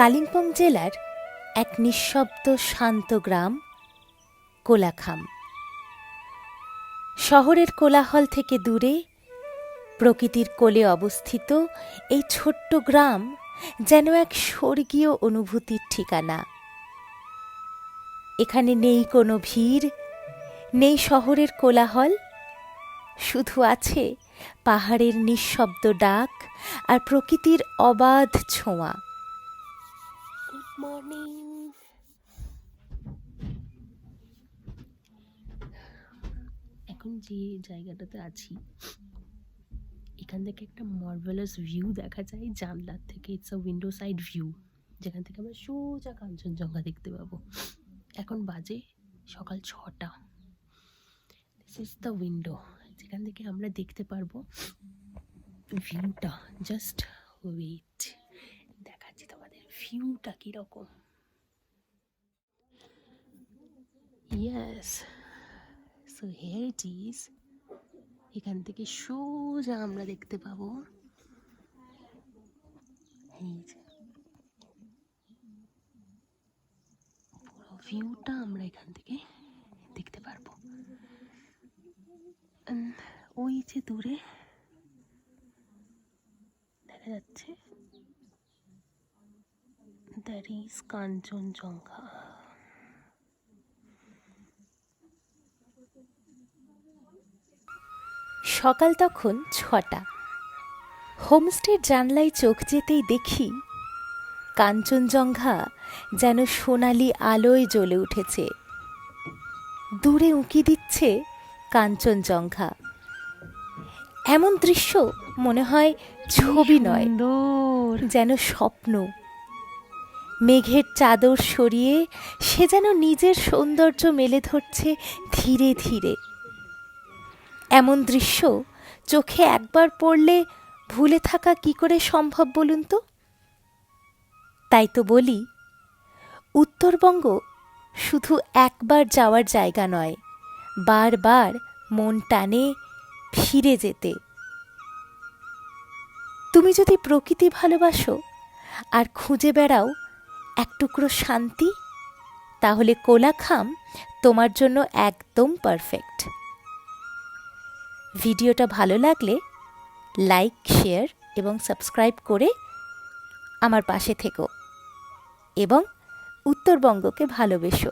কালিম্পং জেলার এক নিঃশব্দ শান্ত গ্রাম কোলাখাম। শহরের কোলাহল থেকে দূরে প্রকৃতির কোলে অবস্থিত এই ছোট্ট গ্রাম যেন এক স্বর্গীয় অনুভূতির ঠিকানা। এখানে নেই কোনো ভিড়, নেই শহরের কোলাহল, শুধু আছে পাহাড়ের নিঃশব্দ ডাক আর প্রকৃতির অবাধ ছোঁয়া। Good morning. এখন যে জায়গাটাতে আছি এখান থেকে একটা মার্ভেলাস ভিউ দেখা যায় জানলার থেকে। It's a window side view, যেখান থেকে আমরা সোজা কাঞ্চনজঙ্ঘা দেখতে পাবো। এখন বাজে সকাল 6টা। দিস ইজ দ্য উইন্ডো, যেখান থেকে আমরা দেখতে পারবো ভিউটা। জাস্ট ওয়েট, দেখাচ্ছি তোমাদের ভিউটা কীরকম। Yes, so here it is. এখান থেকে সোজা আমরা দেখতে পাবো এই যে পুরো ভিউটা আমরা এখান থেকে দেখতে পারবো। ওই যে দূরে দেখা যাচ্ছে দ্যাট ইজ কাঞ্চনজঙ্ঘা। সকাল তখন 6টা। হোমস্টের জানলায় চোখ যেতেই দেখি কাঞ্চনজঙ্ঘা যেন সোনালি আলোয় জ্বলে উঠেছে। দূরে উঁকি দিচ্ছে কাঞ্চনজঙ্ঘা। এমন দৃশ্য মনে হয় ছবি নয়, যেন স্বপ্ন। মেঘের চাদর সরিয়ে সে যেন নিজের সৌন্দর্য মেলে ধরছে ধীরে ধীরে। এমন দৃশ্য চোখে একবার পড়লে ভুলে থাকা কি করে সম্ভব বলুন তো? তাই তো বলি, উত্তরবঙ্গ শুধু একবার যাওয়ার জায়গা নয়, বারবার মন টানে ফিরে যেতে। তুমি যদি প্রকৃতি ভালোবাসো আর খুঁজে বেড়াও এক টুকরো শান্তি, তাহলে কোলাখাম তোমার জন্য একদম পারফেক্ট। ভিডিওটা ভালো লাগলে লাইক, শেয়ার এবং সাবস্ক্রাইব করে আমার পাশে থেকো এবং উত্তরবঙ্গকে ভালোবেসো।